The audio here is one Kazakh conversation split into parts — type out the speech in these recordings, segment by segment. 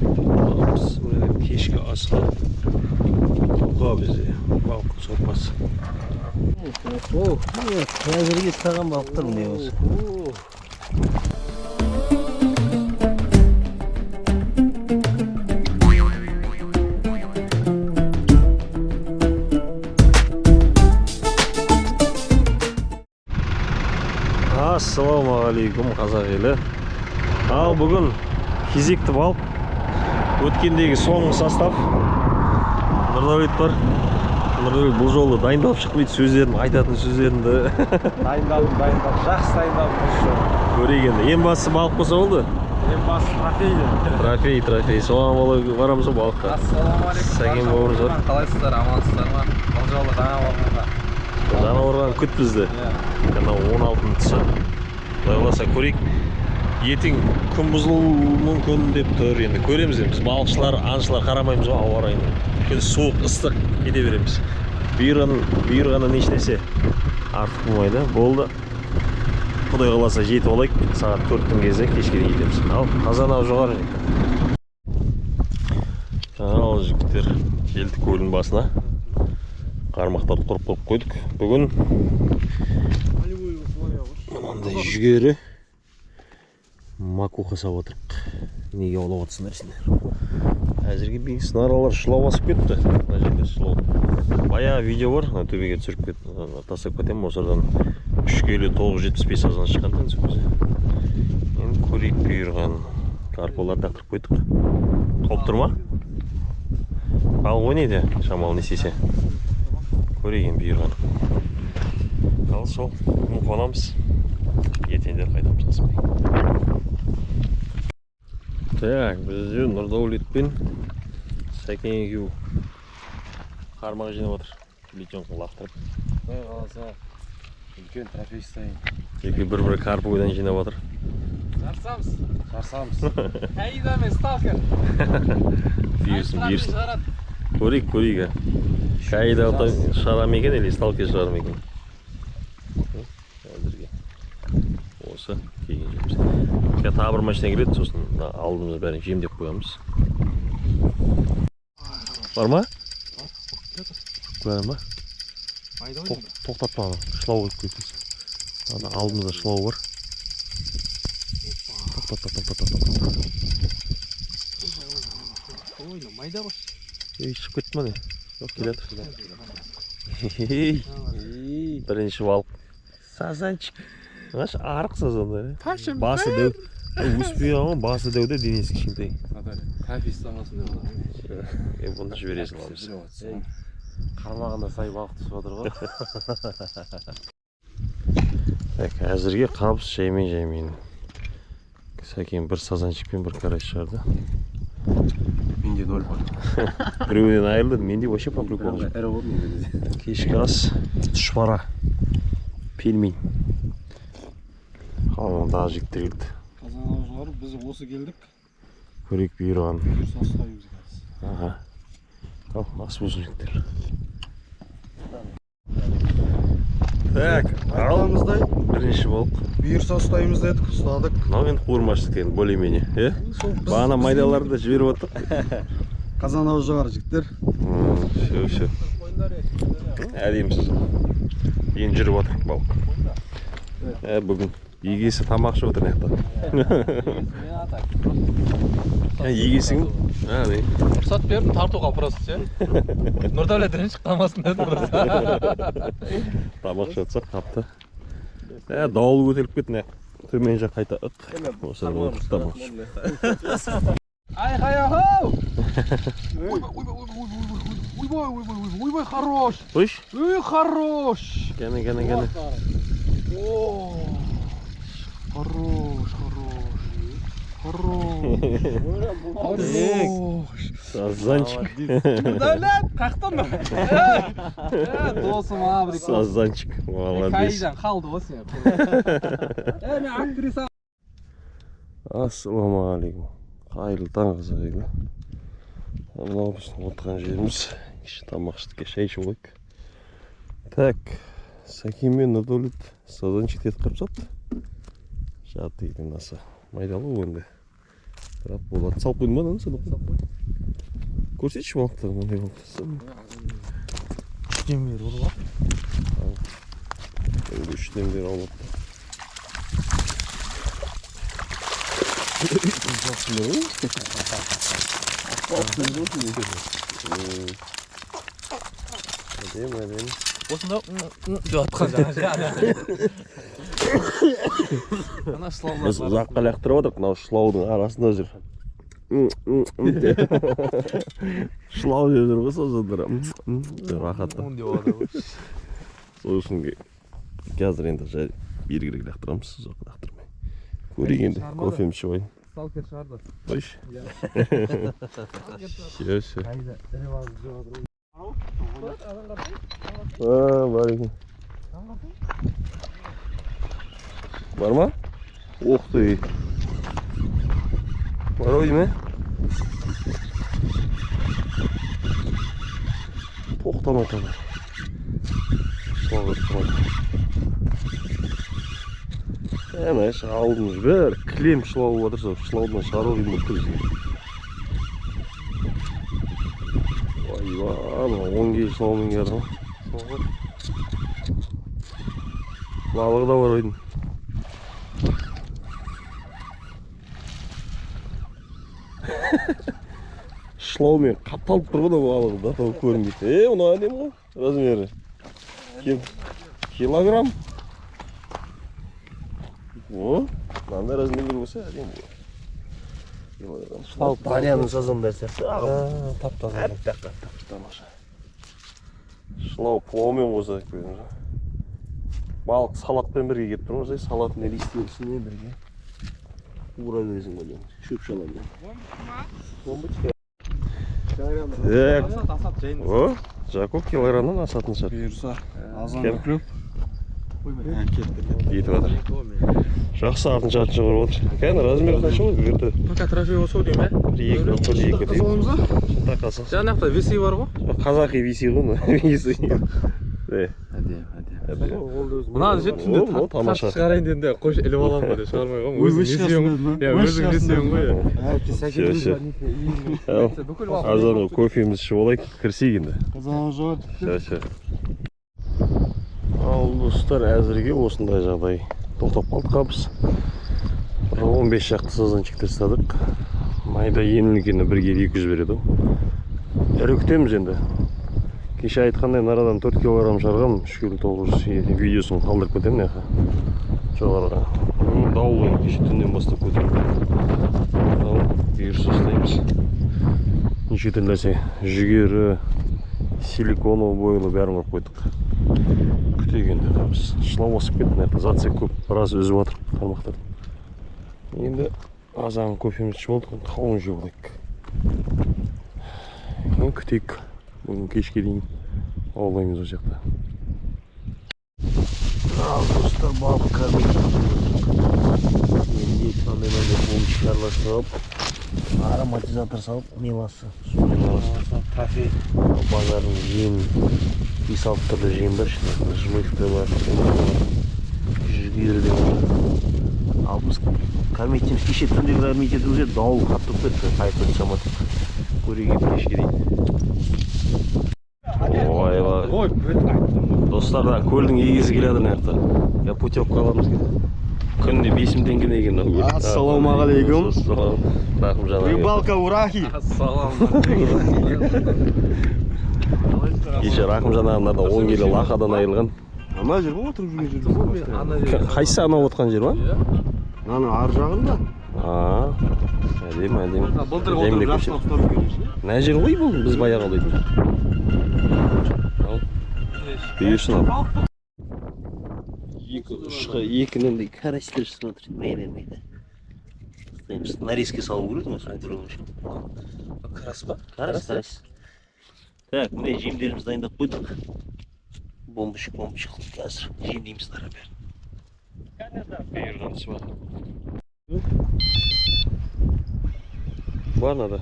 Kешкі асқа құлға бізде балық сорпасы. Қазірге саған балықтар міне осы. Ассалаумағалейкум қазақ елі. Ал бүгін кезекті балық. Өткендегі соңғы состав. Нұрдәулет бар. Нұрдәулет бұл жолы дайындалып шықпайды, сөздерін айтатын сөздерінді. Дайындалдым. Жақсы дайындалдым. Көрегенде. Ең бастысы балық болса болды? Ең бастысы трофей. Трофей. Соған барамыз балыққа. Ассалаумағалейкум. Сәкен бауырымыз бар. Қалайсыздар, амансыздар ма? Бұл жолы Жаңа орған күт бізді. Қана 16-ның тұсы. Құдай қаласа көрейік. Ертең күн бұзылуы мүмкін деп тұр. Енді көреміз. Біз балықшылар, аңшылар қарамаймыз ғой ауа райына. Өйткені суық, ыстық кете береміз. Бұйырғаны нешнесе артық болмайды. Болды. Құдай қаласа жетіп алайық. Сағат 4-тің кезде кешке дейін жетеміз. Ал, қазанау жоғары. Ал жігіттер келдік көлдің басына. Қармақтарды құрып қойдық. Бүгін мынандай жүгері макуха сап отырық. Неге аулап отырсыңдар сендер? Әзірге бейгісін аралар шылау басып кетті. Мына жерде шылау. Баяғы видео бар, төбеге түсіріп тастап кетемін. Осыдан 3 келі 975 азан шыққан сөзі. Енді көрейік бұйырған карпаларды лақтырып қойдық. Толып тұр ма? Ал ойнайды шамалы не істесе. Көреген бұйырған. Ал сол, қонамыз. Ертеңдер қайтамыз асықпай. Так, бізде Нұрдәулетпен Сәкен екеу қармақ жинап отыр. Литенқын лақтырып. Құдай қаласа үлкен трофей ұстайын. Екі бір карповыйдан жинап отыр. Жарсамыз. Қайда мен сталкер. Бұйырсын. Көрейік. Қайда шығарам екен, әлі сталкер шығарам екен. Әзірге осы кейін жеміз. Тағы бір машина келеді, сосын алдымыз бәрін жемдеп қоямыз. Бар ма? Бар ма? Тоқтатпа, шылау өліп кетіңіз. Алдымызда шылау бар. Тоқтат. Майда қош. Шығып кетті ма не? Жоқ, келеді. Бірінші балық. Сазанчик. Арық сазандар. Басы дәу. Өспей ама басы дәуде, денесі кішкентай. Трофей ұстамасын деп. Бұны жібересің аламыз. Қармағында сай балық түсіп отыр ғой. Әзірге қабыс жаймен. Сәкен бір сазанчикпен бір карась шығарды. Менде 0 бар. Біреуден айырылды, менде вообще по приколу. Әрі болды менде. Кешкі ас, тұшпара, пельмень. Қалмағындағы жігіттер келді. Қазанау жоғары, біз осы келдік. Көрейік бұйырған. Бұйырса ұстаймыз қазір. Аха. Ал, ас болсын жігіттер. Так, алдымыздай бірінші болып. Бұйырса ұстаймыз дедік, ұстадық. Мынау енді қуырмашылық енді более-менее. Бағана майдаларды жіберіп отырық. Қазанау жоғары жігіттер. Все. Әдемісіз. Енді жүріп отырық балық. Бүгін егесі тамақ ішіп отыр неқта. Егесің? Рұқсат бердім тартуға просто ше. Нұрдәулет бірінші қалмасын деді. Тамақ ішіп жатсақ қапты. Дауыл көтеріліп кетті неқ. Төмен жақ қайта ық. Осыдан отырық тамақ ішіп. Ай-хай-ахау! Ойбай, хорош! Қойш? Хорош! Кәне. Хорош! Сазанчик. Нұрдәулет, қақтың ба? Досым абрикос. Сазанчик. Молодец. Қайдан қалды осы. Мен актриса. Ассалаумағалейкум. Қайырлы таң қазақ елі. Мынау біздің отырған жеріміз. Тамақ ішті, шай ішіп алайық. Так, Сәкен мен Нұрдәулет сазанчик етіп қырып сапты. Жатты екен аса. Майдалы ол енді. Бірақ болады. Салып қойдың ба ананы сен? Салып қойдым. Көрсетші балықтар қандай болды. Үштен бері ұрып алып. Үштен бері алып. Әдем. Осында деп атқан жаңа ше. Ана шылаулар. Біз ұзаққа лақтырып отырық, мынау шылаудың арасында жүр. Шылау деп жүр ғой созыдыр. Рахатта. Сол үшін қазір енді жай бергірек лақтырамыз, ұзаққа лақтырмай. Көрейік енді, кофем ішіп алайын. Сталкер шығарды. Қойшы. Все. Бар екен. Бар ма? Ух ты. Бар ой ме? Тоқтамай қалар. Әмәш алдымыз бір кілем шылау отырса, шылаудан шығару деймін өтті бізге. Ойба, 10 кей шылаумен келді ғой. Балығы да бар ойдың. Шылаумен қапталып тұр ғой да балығы да тауып көрінбейді. Оны әдем ғой размері. Килограмм. О, мынандай размерлер болса әдем ғой. Ал парияның сазандар сияқты. Тап-таза. Тамаша. Шылау плаумен қоса көріңіз. Балық салатпен бірге кетіп тұр ғой, салаттың листьерісіне бірге. Ура бересің ғой деймін. Шөп шаламын. Так. О, Жако килограммнан асатын шығар. Бұйырса, азан көп. Етіп жатыр. Жақсы артын жатын шығарып отыр. Кәне размері қанша ғой бұйырды? Пока трофей осы дейм бе? Екі дейм. Тақасы. Жаңақта веси бар ғой. Қазақи веси ғой. Веси. Әдем. Мына же түнде тамаша шығарайын дедім де қойшы іліп аламын ба деп шығармай қоймын. Өзің несімен ғой. Иә, өзің несімен ғой. Азанғы кофеміз ішіп алайық, кірсейік енді. Все. Ал достар, әзірге осындай жағдай. Тоқтап қалдық біз. 15 шақты сазанчик тастадық. Майда емілгені 1-200 береді. Әрі күтеміз енді. Кеше айтқандай нарадан 4 килограмм шығарғам, 3 кило 900 видеосын қалдырып кетемін яқа. Жоғарға. Дауыл кеше түннен бастап көтеріп. Бұйырса ұстаймыз. Неше түрлі жүгері, силиконовый бойлы бәрін ұрып қойдық. Күтейік енді біз. Шылау басып кетті, зация көп, біраз үзіп жатыр қармақтарды. Енді азан кофеміз ішіп болдық, қауын жеп алайық. Күтейік. Бүгін кешке дейін аулаймыз о жақта. Ал достар, балық кәмек. Енді қандай помчик араластырып, ароматизатор салып, меласы. Трофей. Базардың жем, бес алты түрлі жем бар, жмыхты бар, жүгері де бар. Ал біз кәрметтеміз, кеше түнде кәрмет етіп еді, дауыл қатып кетті, қайтып шаматып. Көрейік кешке дейін. Ой, достар, көлдің егесі келеді нақта. Я путевка аламыз келді. Күнде 5000 теңге деген. Ассалаумағалейкум. Рахым жана. Рыбалка урахи. Кеше рахым жанағында 10 келі лақадан айырылған. Ана жер ғой отырып жүрген жер. Қайсы анау отқан жер ма? Ана ар жағында. Әдем. Былтыр отырып жақсы ұстап жүрген. Мына жер ғой бұл, біз баяғы алайдың. Бұйырсын ал. Екінен де карастер смотрит, байламайды. Нарезке салу көреді ма? Қарас па? Карас. Так, міне жемдеріміз дайындап қойдық. Бомбышық қазір жемдейміз бәрін. Бұйырған сұба. Бар нада.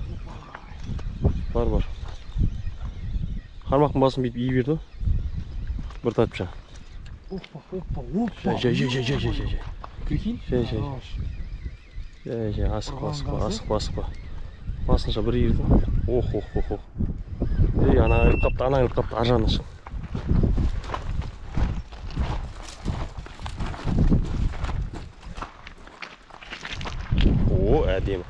Бар. Қармақтың басын бейіп ей берді. Bir tatça. Опа. Жай. Прикинь? Жай. Асықпа. Басынша бір ерді. Ох. Ана іліп қапты, ар жағына шық. О, әдемі.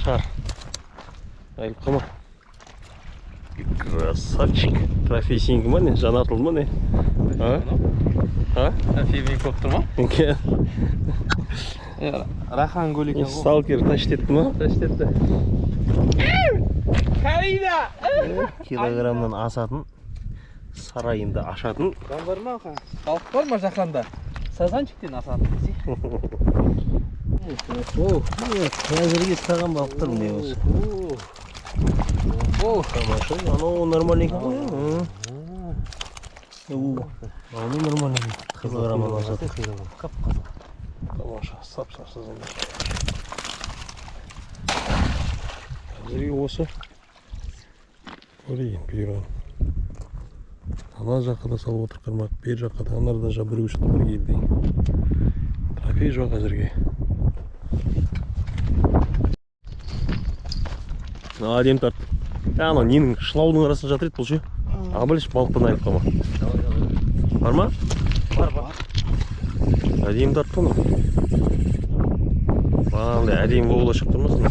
Шар. Айлып қама. Красавчик. Трофейсіңгі ма не? Жанартылды ма не? Трофеймен көп тұр ма? Рахан көл екен ғой. Сталкер ташитетті ма? Ташитетті. Карина! Килограммнан асатын, сарайында ашатын. Жан бар ма аға? Балық бар ма жақанда? Сазанчиктен асатын десе. Қазірге саған балықтар міне осы. Тамаша, анау нормальный екен ғой. Анау нормальный. Килограммнан асатын. Тамаша, сап-сапсыз. Қазірге осы. Көрейін, бұйран. Ана жаққа да салып отыр қырмақ, бер жаққа да анардан жа бір күшті бір келді. Трофей жоқ әзірге. Адем тарт. Ана ненің шылаудың арасында жатыр еді бұл ше? Біліш балықтан айып қама. Бар ма? Бар. Әдем тарт тұны. Бағандай әдем болуға шық тұрмасын.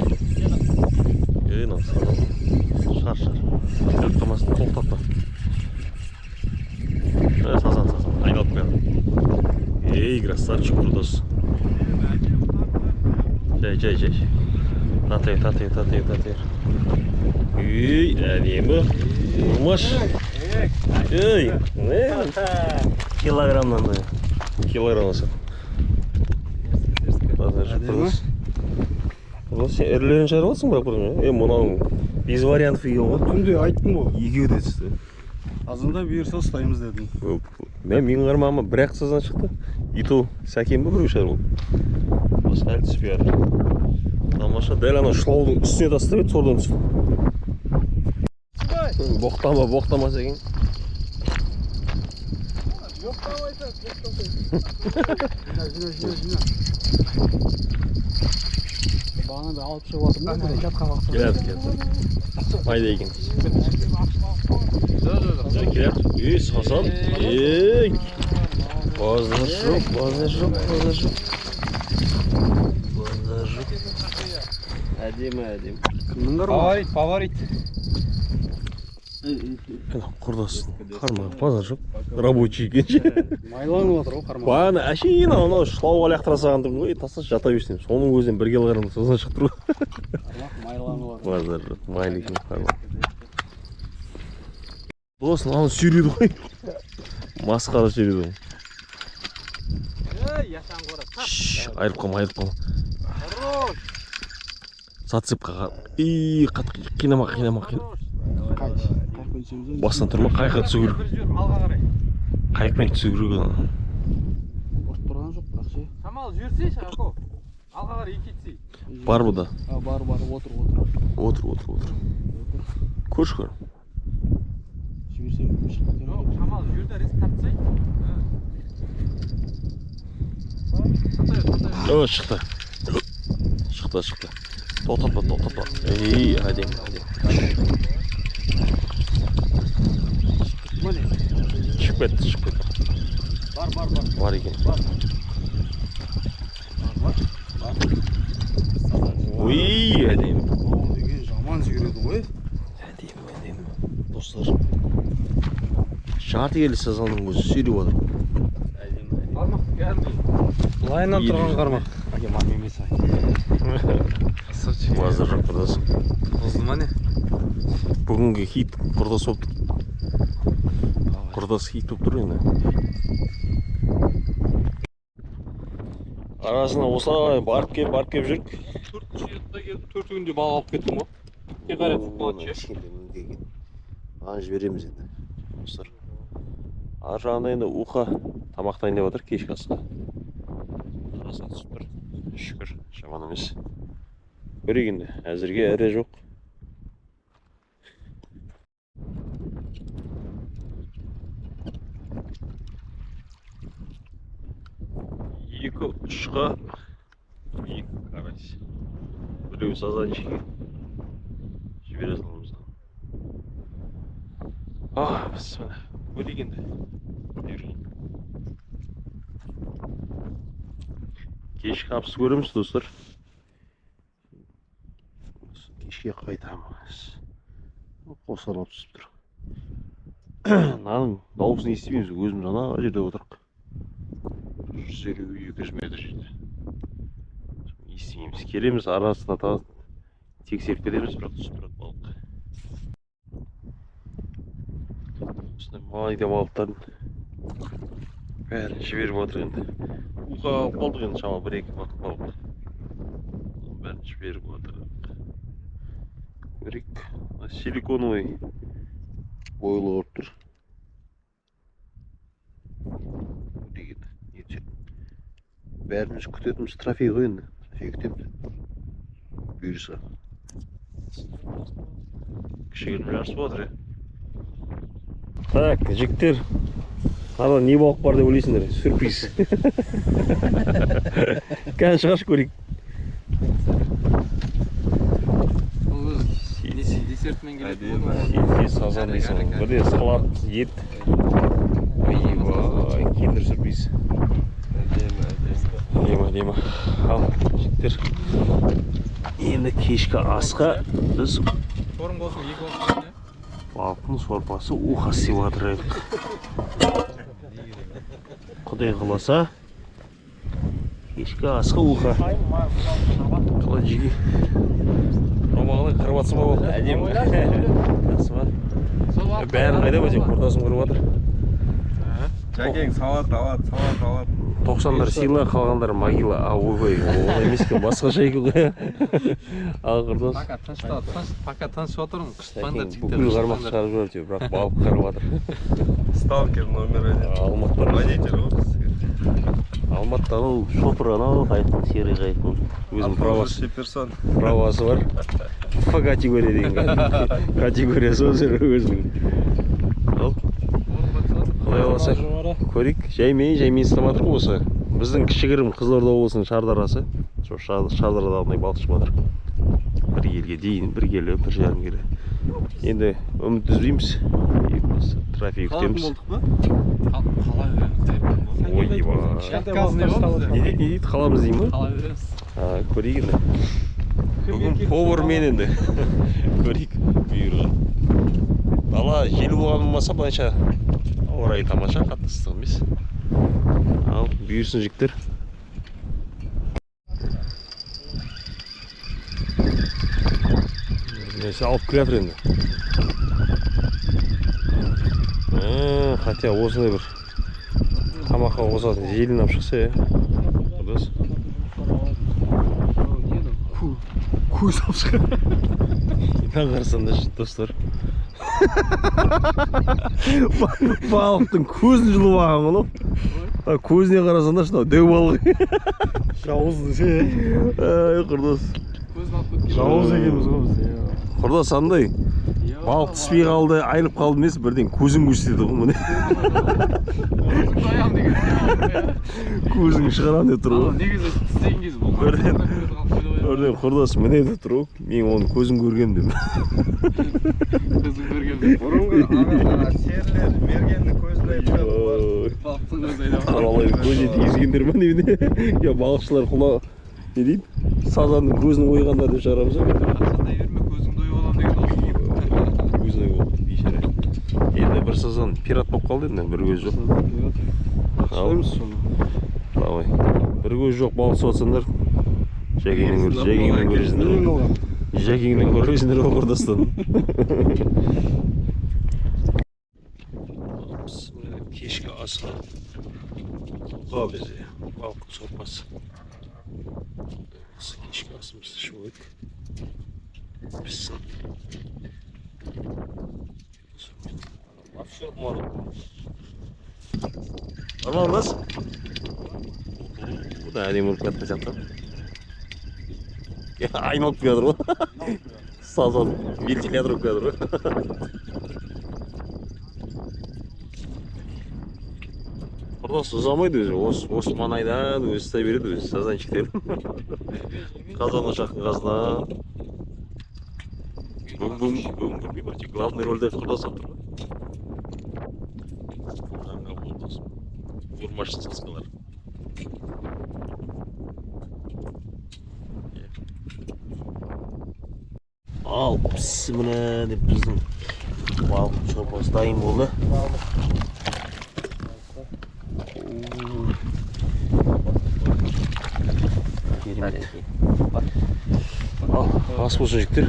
Шар. Әп қамасын, тоқтатпа. Сазан. Айналып қояды. Красавчик құрдас. Жай. Татайыр. Әдемі. Умаш. Килограммнан да. Килограммасы. Сен үрлерін шайыр болсың бірақ бұрын. Мұнаның без вариантов екен ғой. Түнде айттым ғой. Екеу де түсті. Азында бұйырса ұстаймыз дедім. Мен қармағыма бір-ақ сазан шықты. Иту сәкен бір шайыр болды. Басқа әлі түспей жатыр. Тамаша, дәл ана шылаудың үстіне тастап еді, сордан түсті. Боқтама сәкен. Бағана да алып шығып жатырмын да жатқа қалып. Келеді. Майда екен. Келеді. Сасан. Базар жоқ. Әдемі. Кімнің қарма? Фаворит. Құрдас. Қарма, базар жоқ. Рабочий екенше. Майланып отыр ғой қарма. Бағана әшейін анау шылауға лақтыра сағандым ғой, тастас жата берсем. Соның өзінен 1 килограмм сазан шығып тұр ғой. Майланып отыр. Базар жоқ, майлы екен қарма. Досын, аны сүйреді ғой. Масқара сүйреді ғой. Айырып қалма. Зацепқа қинама. Бастан тұрма, қайыққа түсу керек. Қайықпен түсу керек. Ұрт тұрған жоқ бірақ ше. Самал жүрсейші Ако. Алға қарай кетсей. Бар бұда. Бар, отыр. Отыр. Көрші. Жіберсем шығып кетер. Жоқ, Самал жүрді реск тартсай. Шықты. Тоқтатпа. Әдемі. Шығып кетті. Бар екен. Әдемі. Деген жаман жібереді ғой. Әдемі. Достар. Жарты келі сазанның өзі сүйреп отыр. Қармақ gəlді. Лайнан тұрған қармақ. Мам емес ай. Базар жоқ құрдас. Қозды ма не? Бүгінгі хит құрдас болып тұр. Құрдас хит болып тұр енді. Арасына осылай барып кеп жүрік. 4 күнде бал алып кеттім ғой. Не қарайды болады ше. Аны жібереміз енді. Достар. Ар жағында енді уха тамақтайын деп отыр кешкі асқа. Арасына түсіп тұр. Шүкір, жаман емес. Көрейік енді, әзірге әрі жоқ. Екі екі ұшқа, екі карась. Біреу сазанчикке жібере саламыз. Біз міне көрейік енді. Кешкі қапсыз көреміз, достар. Кешке қайтамыз. Қосарлап түсіп тұр. Наның дауысын естімейміз, өзіміз ана жерде отырық. 150-200 метр жерде. Естімейміз. Келеміз, арасына тағы тексеріп кетеміз, бірақ түсіп тұрады балық. Осындай малайда балықтардың бәрін жіберіп отыр енді. Уға алып қалдық енді шама 1-2 балық. Бәрін жіберіп отыр. Көрейік. Силиконовый бойлы ұрып тұр. Бәріміз күтетіміз трофей ғой енді. Трофей күтеміз. Бұйырса. Кішігірім жарыс болатыр, Так, жігіттер. Ана не балық бар деп ойлайсыңдар? Сюрприз. Қазір шығаршы көрейік. Десертмен келеді. Сазан дейсің. Бірде салат, ет. Ойбай, киндер сюрприз. Дема. Ал, жігіттер. Енді кешкі асқа біз Торым болсын, екі болсын. балықтың сорпасы уха істеп жатырайық. Құдай қаласа кешкі асқа уха. Қалай жеге. Ромағының қырватсы ма болды? Әдемі. Жақсы ма? Бәрін қайда бәжек құртасын құрып жатыр. Жәкең салат. 90'дар сыйла, қалғандар могила. Ойбай, олай емес екен, басқаша екен ғой. Ал құрдас. Пока тыныш отырмын. Қыспаңдар жігіттер. Бүкіл қармақ шығарып жіберді, бірақ балық қарып жатыр. Сталкер номер 1. Алматтар. Водитель ғой. Алматыда анау шопыр анау қайықтың, серый қайықтың. Өзінің правасы бар. Ф категория деген категориясы өзінің. Ал. Құдай қаласа көрейік. Жаймен ұстамадық осы. Біздің кішігірім Қызылорда облысының Шардарасы. Шардарада ондай балық шығып жатыр. Бір келге дейін, бір келі, бір жарым келі. Енді үміт үзбейміз. Трофей күтеміз. Ойбай. Не дейді? Қаламыз деймін ба? Қала береміз. Көрейік енді. Бүгін повармен енді. Көрейік бұйырға. Дала жел болған болмаса былайша орайы тамаша, қатты ыстық емес. Ал бұйырсын жігіттер. Несі алып келе жатыр енді. Хотя осындай бір тамаққа қосатын желін алып шықса, Құрдас. Көз алып шыға. Идан қарасанда достар. Балықтың көзін жылып алған ғой. Көзіне қарасанда шынау дөу балық. Жауызды ше. Құрдас. Жауыз екенбіз ғой біз. Құрдас андай балық түспей қалды, айылып қалды емес, бірден көзін көрсетеді ғой мұны. Көзін шығарам деп тұр ғой. Негізі істеген кез бұл. Өрден Құрдас міне де тұр ғой. Мен оның көзін көргем деп. Көзін көргем. Бұрынғы ағаларға серлер мергенді көзін айтқан олар. Балықтың көзі айдап. Аралай көзіне тигізгендер ма не? Я балықшылар құла не дейді? Сазанның көзін ойғандар деп шығарамыз ғой. Қандай берме көзіңді ойып алам деген осы. Көзі ой болды, бейшара. Енді бір сазан пират болып қалды енді, бір көз жоқ. Алымыз соны. Давай. Бір көз жоқ балық сұватсандар. Жәкеңнен көресіңдер ғой Құрдастан. Кешкі асқа құлға бізде балықтың сорпасы. Осы кешкі асымызды ішіп өйік. Піссін. Нормал емес? Бұл да әдемі ұрып кеткен сияқты. Айналып келе жатыр ғой. Сазан вентилятор ұрып келе жатыр ғой. Ордасы ұзамайды өзі. Осы маңайдан өзі ұстай береді өзі. Сазанчиктер. Қазанға жақын қазына. Бүгін главный рөлде құрдас отыр ғой. Жаңға болдыз. Урмашын сасқалар. Ал, пісіміне деп біздің балық шорпасы дайын болды. Керемет. Ал, ас болсын жіктер.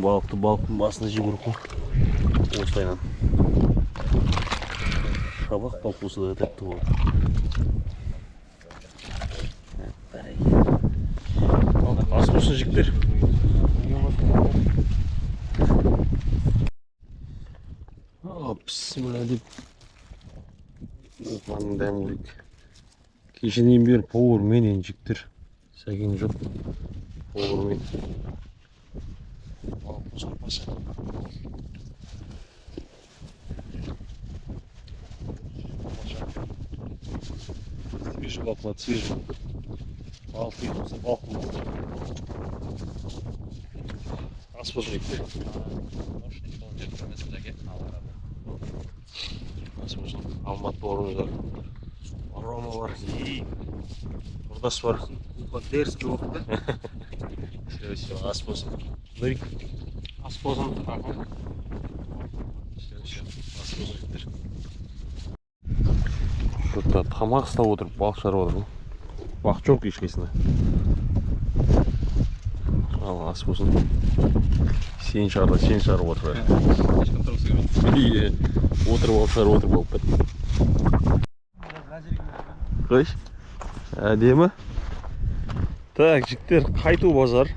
Балықты балықтың басында жеп көріп қой. Осылайынан. Шабақ балық болса да тәтті болады. Ас болсын жіктер. Бісміллә деп. Оқманың дәм көрейік. Кешеден бері поварменен жіктер. Сәкен жоқ. Повармен. Шарпасы. Свежий баклад, свежий. Балқы болса балқы. Ас болсын жіктер. Ас болсын. Алмат бауырымыздар. Рома бар. Құрдас бар. Дерзкий оқыды. Все, ас болсын. Нұрик. Ас болсын. Все, ас болсын жіктер. Жұртта тамақ ұстап отырып, балық шығарып отыр. Балық жоқ ешқайсында. Ал, ас болсын. Сен шығарып отыр. Отырып алып шығарып отыр болып бәді. Қойш? Әдемі? Так, жіктер, қайту базар.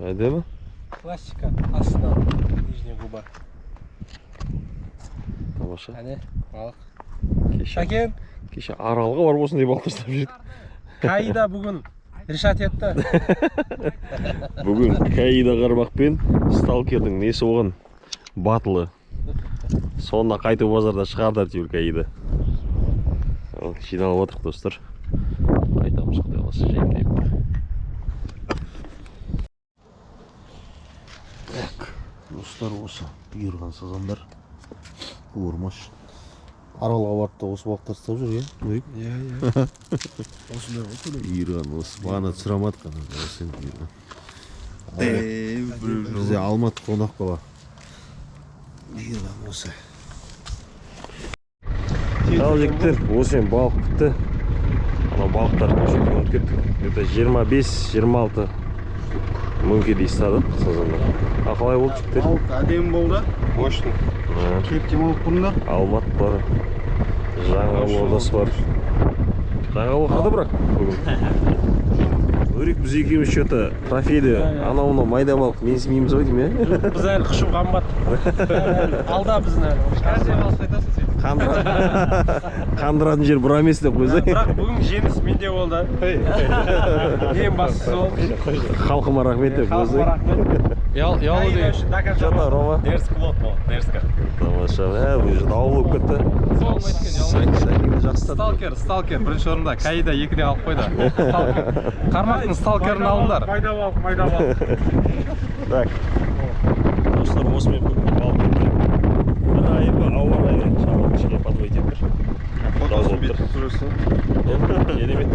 Әдемі? Классика. Астынан. Нижняя губа. Тамаша. Әне, балық. Кеше аралға бар болсын деп алып тастап жүрді. Каида бүгін решат етті. Бүгін Каида Қарбақпен сталкердің несі оған батылы. Сонына қайту базарда шығардар түйір Каида. Жиналып отырық достар. Қайтамыз құдай қаласа жайымдайып. Достар осы бұйырған сазандар. Қуырмаш. Аралға барды осы балықтар ұстап жүр, е? Нұрик? Иә. Осындай ғой. Бұйырған осы. Бағана түсірамадық қана. Осы енді бұйырған. Бізде алматы қонақ бала. Бұйырған осы. Ал жігіттер, осы енді балық бітті. Ана балықтар көшеге өтіп кеттік. Это 25-26 мөңке дей ұстады сазандар. Қалай болды жігіттер? Балық әдем болды. Мощный. Келіп демалып тұрыңдар. Алмат бар. Жаңа Ордас бар. Жаңа оқыды бірақ бүгін. Өрек біз екеуміз что-то трофейді анау-мынау майда балық менсімейміз ғой дейм, е? Біз әлі құшып қамбат. Алда біздің әлі. Қандай балық айтасың сен? Қандыратын жер бұра емес деп қойса. Бірақ бүгін жеңіс менде болды. Ең бастысы ол. Халқыма рахмет деп қойса. Халқыма рахмет. Ялы дейін. Что-то, Рома? Дерзкий болды бұл, дерзкий. Тамаша, бұл жерде ауыл болып кетті. Сәкеңді жақсы Сталкер бірінші орында. Каида екіде алып қойды. Қармақтың сталкерін алыңдар. Майда балық. Так. Достар, осымен бүгін балық кетті. Бір айыбы ауа райы шамалы кішкене подвойт етті. Фотосын бетіп тұрысы. Керемет.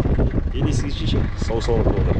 Елесігі шеше, сау-саламат болды.